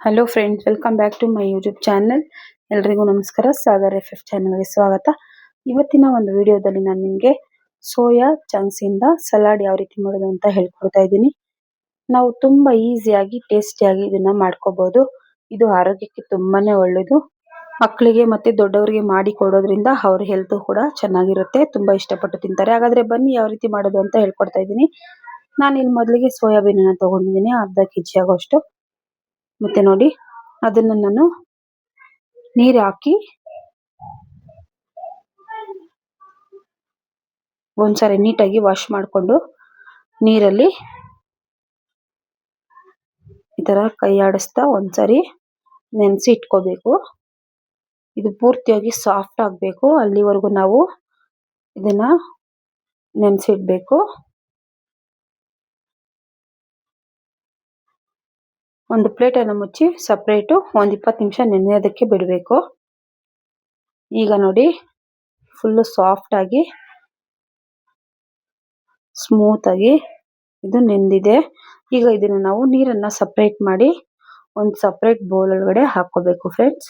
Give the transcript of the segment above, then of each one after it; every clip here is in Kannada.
Hello friends, welcome back to my YouTube channel. ಎಲ್ರಿಗೂ ನಮಸ್ಕಾರ. ಸಾಗರ್ FF ಚಾನಲ್ಗೆ ಸ್ವಾಗತ. ಇವತ್ತಿನ ಒಂದು ವಿಡಿಯೋದಲ್ಲಿ ನಾನು ನಿಮಗೆ ಸೋಯಾ ಚಂಕ್ಸ್ ಇಂದ ಸಲಾಡ್ ಯಾವ ರೀತಿ ಮಾಡೋದು ಅಂತ ಹೇಳ್ಕೊಡ್ತಾ ಇದ್ದೀನಿ. ನಾವು ತುಂಬಾ ಈಸಿಯಾಗಿ ಟೇಸ್ಟಿಯಾಗಿ ಇದನ್ನ ಮಾಡ್ಕೋಬಹುದು. ಇದು ಆರೋಗ್ಯಕ್ಕೆ ತುಂಬಾನೇ ಒಳ್ಳೆಯದು. ಮಕ್ಕಳಿಗೆ ಮತ್ತೆ ದೊಡ್ಡವರಿಗೆ ಮಾಡಿ ಕೊಡೋದ್ರಿಂದ ಅವ್ರ ಹೆಲ್ತ್ ಕೂಡ ಚೆನ್ನಾಗಿರುತ್ತೆ. ತುಂಬಾ ಇಷ್ಟಪಟ್ಟು ತಿಂತಾರೆ. ಹಾಗಾದ್ರೆ ಬನ್ನಿ ಯಾವ ರೀತಿ ಮಾಡೋದು ಅಂತ ಹೇಳ್ಕೊಡ್ತಾ ಇದ್ದೀನಿ. ನಾನು ಇಲ್ಲಿ ಮೊದಲಿಗೆ ಸೋಯಾಬೀನ್ ಅನ್ನ ತಗೊಂಡಿದ್ದೀನಿ, ಅರ್ಧ ಕೆಜಿ ಆಗೋಷ್ಟು. ಮತ್ತೆ ನೋಡಿ, ಅದನ್ನ ನಾನು ನೀರು ಹಾಕಿ ಒಂದ್ಸರಿ ನೀಟಾಗಿ ವಾಶ್ ಮಾಡಿಕೊಂಡು ನೀರಲ್ಲಿ ಈ ತರ ಕೈ ಆಡಿಸ್ತಾ ಒಂದ್ಸರಿ ನೆನೆಸಿ ಇಟ್ಕೋಬೇಕು. ಇದು ಪೂರ್ತಿಯಾಗಿ ಸಾಫ್ಟ್ ಆಗಬೇಕು, ಅಲ್ಲಿವರೆಗೂ ನಾವು ಇದನ್ನ ನೆನೆಸಿಡ್ಬೇಕು. ಒಂದು ಪ್ಲೇಟ್ ಅನ್ನು ಮುಚ್ಚಿ ಸಪರೇಟ್ ಒಂದು 20 ನಿಮಿಷ ನೆನೆಯೋದಕ್ಕೆ ಬಿಡಬೇಕು. ಈಗ ನೋಡಿ, ಫುಲ್ ಸಾಫ್ಟ್ ಆಗಿ ಸ್ಮೂತ್ ಆಗಿ ಇದು ನೆಂದಿದೆ. ಈಗ ಇದನ್ನ ನಾವು ನೀರನ್ನ ಸಪರೇಟ್ ಮಾಡಿ ಒಂದು ಸಪರೇಟ್ ಬೌಲ್ ಒಳಗಡೆ ಹಾಕೋಬೇಕು ಫ್ರೆಂಡ್ಸ್.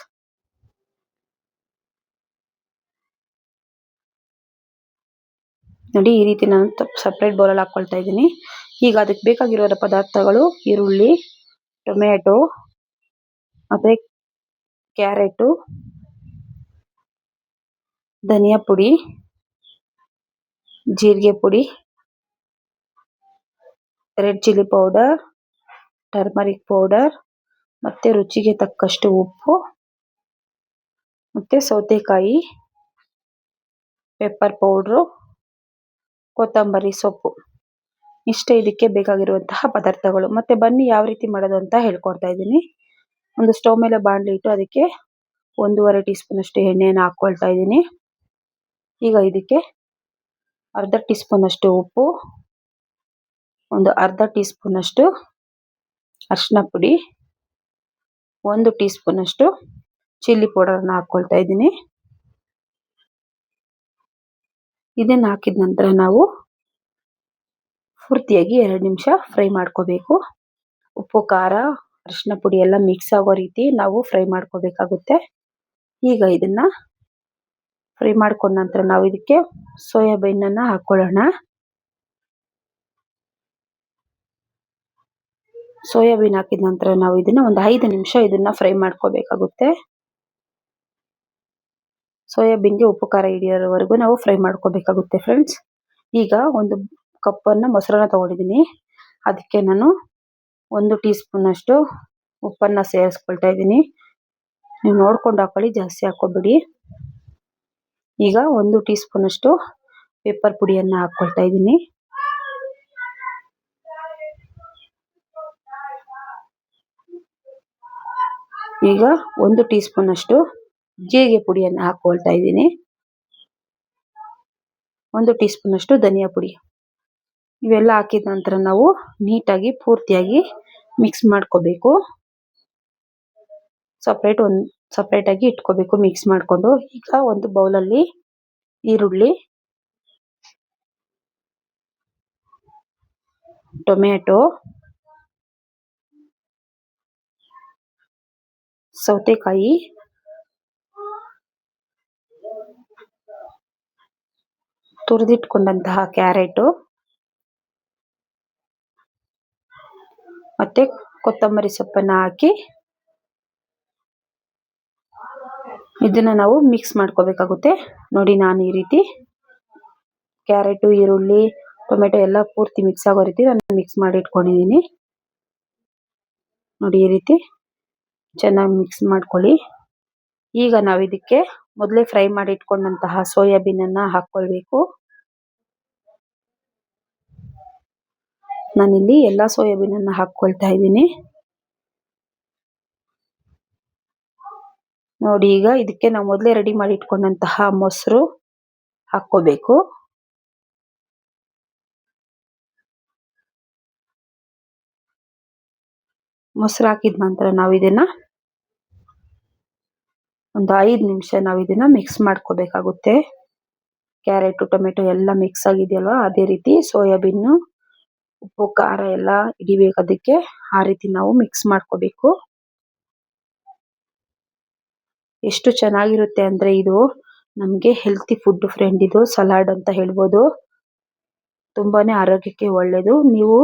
ನೋಡಿ, ಈ ರೀತಿ ನಾನು ಸಪರೇಟ್ ಬೌಲ್ ಅಲ್ಲಿ ಹಾಕೊಳ್ತಾ ಇದ್ದೀನಿ. ಈಗ ಅದಕ್ಕೆ ಬೇಕಾಗಿರೋ ಪದಾರ್ಥಗಳು ಈರುಳ್ಳಿ, ಟೊಮೆಟೊ, ಮತ್ತೆ ಕ್ಯಾರೆಟ್, ಧನಿಯಾ ಪುಡಿ, ಜೀರಿಗೆ ಪುಡಿ, red chilli powder, turmeric powder, ಮತ್ತೆ ರುಚಿಗೆ ತಕ್ಕಷ್ಟು ಉಪ್ಪು, ಮತ್ತೆ ಸೌತೆಕಾಯಿ, ಪೆಪ್ಪರ್ ಪೌಡ್ರು, ಕೊತ್ತಂಬರಿ ಸೊಪ್ಪು. ಇಷ್ಟೇ ಇದಕ್ಕೆ ಬೇಕಾಗಿರುವಂತಹ ಪದಾರ್ಥಗಳು. ಮತ್ತೆ ಬನ್ನಿ ಯಾವ ರೀತಿ ಮಾಡೋದು ಅಂತ ಹೇಳ್ಕೊಡ್ತಾ ಇದ್ದೀನಿ. ಒಂದು ಸ್ಟವ್ ಮೇಲೆ ಬಾಣಲಿ ಇಟ್ಟು ಅದಕ್ಕೆ 1.5 ಟೀ ಸ್ಪೂನ್ ಅಷ್ಟು ಎಣ್ಣೆಯನ್ನು ಹಾಕೊಳ್ತಾ ಇದ್ದೀನಿ. ಈಗ ಇದಕ್ಕೆ ಅರ್ಧ ಟೀ ಸ್ಪೂನ್ ಅಷ್ಟು ಉಪ್ಪು, ಒಂದು ಅರ್ಧ ಟೀ ಸ್ಪೂನ್ ಅಷ್ಟು ಅರಿಶಿನ ಪುಡಿ, 1 ಟೀ ಸ್ಪೂನ್ ಅಷ್ಟು ಚಿಲ್ಲಿ ಪೌಡರ್ನ ಹಾಕೊಳ್ತಾ ಇದ್ದೀನಿ. ಇದನ್ನ ಹಾಕಿದ ನಂತರ ನಾವು ಪೂರ್ತಿಯಾಗಿ 2 ನಿಮಿಷ ಫ್ರೈ ಮಾಡ್ಕೋಬೇಕು. ಉಪ್ಪು, ಖಾರ, ಅರಿಶಿನ ಪುಡಿ ಎಲ್ಲ ಮಿಕ್ಸ್ ಆಗೋ ರೀತಿ ನಾವು ಫ್ರೈ ಮಾಡ್ಕೋಬೇಕಾಗುತ್ತೆ. ಈಗ ಇದನ್ನ ಫ್ರೈ ಮಾಡ್ಕೊಂಡ ನಂತರ ನಾವು ಇದಕ್ಕೆ ಸೋಯಾಬೀನ್ ಅನ್ನ ಹಾಕೊಳ್ಳೋಣ. ಸೋಯಾಬೀನ್ ಹಾಕಿದ ನಂತರ ನಾವು ಇದನ್ನ ಒಂದು 5 ನಿಮಿಷ ಇದನ್ನ ಫ್ರೈ ಮಾಡ್ಕೋಬೇಕಾಗುತ್ತೆ. ಸೋಯಾಬೀನ್ಗೆ ಉಪ್ಪು ಖಾರ ಹಿಡಿಯೋವರೆಗೂ ನಾವು ಫ್ರೈ ಮಾಡ್ಕೋಬೇಕಾಗುತ್ತೆ ಫ್ರೆಂಡ್ಸ್. ಈಗ ಒಂದು ಕಪ್ಪನ್ನ ಮೊಸರನ್ನ ತಗೊಂಡಿದ್ದೀನಿ. ಅದಕ್ಕೆ ನಾನು 1 ಟೀ ಸ್ಪೂನ್ ಅಷ್ಟು ಉಪ್ಪನ್ನ ಸೇರಿಸ್ಕೊಳ್ತಾ ಇದ್ದೀನಿ. ನೀವು ನೋಡ್ಕೊಂಡು ಹಾಕೊಳ್ಳಿ, ಜಾಸ್ತಿ ಹಾಕೋಬಿಡಿ. ಈಗ 1 ಟೀ ಸ್ಪೂನ್ ಅಷ್ಟು ಪೆಪ್ಪರ್ ಪುಡಿಯನ್ನ ಹಾಕೊಳ್ತಾ ಇದ್ದೀನಿ. ಈಗ 1 ಟೀ ಸ್ಪೂನ್ ಅಷ್ಟು ಜೀರಿಗೆ ಪುಡಿಯನ್ನು ಹಾಕೊಳ್ತಾ ಇದ್ದೀನಿ. 1 ಟೀ ಸ್ಪೂನ್ ಅಷ್ಟು ಧನಿಯಾ ಪುಡಿ. ಇವೆಲ್ಲ ಹಾಕಿದ ನಂತರ ನಾವು ನೀಟಾಗಿ ಪೂರ್ತಿಯಾಗಿ ಮಿಕ್ಸ್ ಮಾಡ್ಕೋಬೇಕು. ಸಪರೇಟ್ ಆಗಿ ಇಟ್ಕೋಬೇಕು ಮಿಕ್ಸ್ ಮಾಡ್ಕೊಂಡು. ಈಗ ಒಂದು ಬೌಲಲ್ಲಿ ಈರುಳ್ಳಿ, ಟೊಮೆಟೊ, ಸೌತೆಕಾಯಿ, ತುರಿದಿಟ್ಕೊಂಡಂತಹ ಕ್ಯಾರೆಟ್, ಮತ್ತೆ ಕೊತ್ತಂಬರಿ ಸೊಪ್ಪನ್ನ ಹಾಕಿ ಇದನ್ನ ನಾವು ಮಿಕ್ಸ್ ಮಾಡ್ಕೋಬೇಕಾಗುತ್ತೆ. ನೋಡಿ, ನಾನು ಈ ರೀತಿ ಕ್ಯಾರೆಟ್, ಈರುಳ್ಳಿ, ಟೊಮೆಟೊ ಎಲ್ಲ ಪೂರ್ತಿ ಮಿಕ್ಸ್ ಆಗೋ ರೀತಿ ನಾನು ಮಿಕ್ಸ್ ಮಾಡಿ ಇಟ್ಕೊಂಡಿದ್ದೀನಿ. ನೋಡಿ, ಈ ರೀತಿ ಚೆನ್ನಾಗಿ ಮಿಕ್ಸ್ ಮಾಡ್ಕೊಳ್ಳಿ. ಈಗ ನಾವು ಇದಕ್ಕೆ ಮೊದಲೇ ಫ್ರೈ ಮಾಡಿ ಇಟ್ಕೊಂಡಂತಹ ಸೋಯಾಬೀನ್ ಅನ್ನ ಹಾಕೊಳ್ಬೇಕು. ನಾನಿಲ್ಲಿ ಎಲ್ಲ ಸೋಯಾಬೀನ್ ಅನ್ನ ಹಾಕೊಳ್ತಾ ಇದ್ದೀನಿ. ನೋಡಿ, ಈಗ ಇದಕ್ಕೆ ನಾವು ಮೊದಲೇ ರೆಡಿ ಮಾಡಿ ಇಟ್ಕೊಂಡಂತಹ ಮೊಸರು ಹಾಕೋಬೇಕು. ಮೊಸರು ಹಾಕಿದ ನಂತರ ನಾವು ಇದನ್ನ ಒಂದು 5 ನಿಮಿಷ ನಾವು ಇದನ್ನ ಮಿಕ್ಸ್ ಮಾಡ್ಕೋಬೇಕಾಗುತ್ತೆ. ಕ್ಯಾರೆಟ್, ಟೊಮೆಟೊ ಎಲ್ಲ ಮಿಕ್ಸ್ ಆಗಿದೆಯಲ್ವಾ, ಅದೇ ರೀತಿ ಸೋಯಾಬೀನು, ಉಪ್ಪು, ಖಾರ ಎಲ್ಲ ಹಿಡಿಬೇಕು ಅದಕ್ಕೆ. ಆ ರೀತಿ ನಾವು ಮಿಕ್ಸ್ ಮಾಡ್ಕೋಬೇಕು. ಎಷ್ಟು ಚೆನ್ನಾಗಿರುತ್ತೆ ಅಂದ್ರೆ ಇದು ನಮಗೆ ಹೆಲ್ತಿ ಫುಡ್ ಫ್ರೆಂಡ್. ಇದು ಸಲಾಡ್ ಅಂತ ಹೇಳ್ಬೋದು. ತುಂಬಾನೇ ಆರೋಗ್ಯಕ್ಕೆ ಒಳ್ಳೇದು. ನೀವು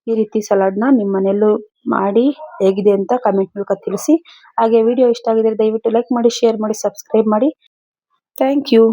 ಈ ರೀತಿ ಸಲಾಡ್ ನ ನಿಮ್ಮ ಮನೆಯಲ್ಲೂ ಮಾಡಿ ಹೇಗಿದೆ ಅಂತ ಕಮೆಂಟ್ ಮೂಲಕ ತಿಳಿಸಿ. ಹಾಗೆ ವಿಡಿಯೋ ಇಷ್ಟ ಆಗಿದ್ರೆ ದಯವಿಟ್ಟು ಲೈಕ್ ಮಾಡಿ, ಶೇರ್ ಮಾಡಿ, ಸಬ್ಸ್ಕ್ರೈಬ್ ಮಾಡಿ. Thank you.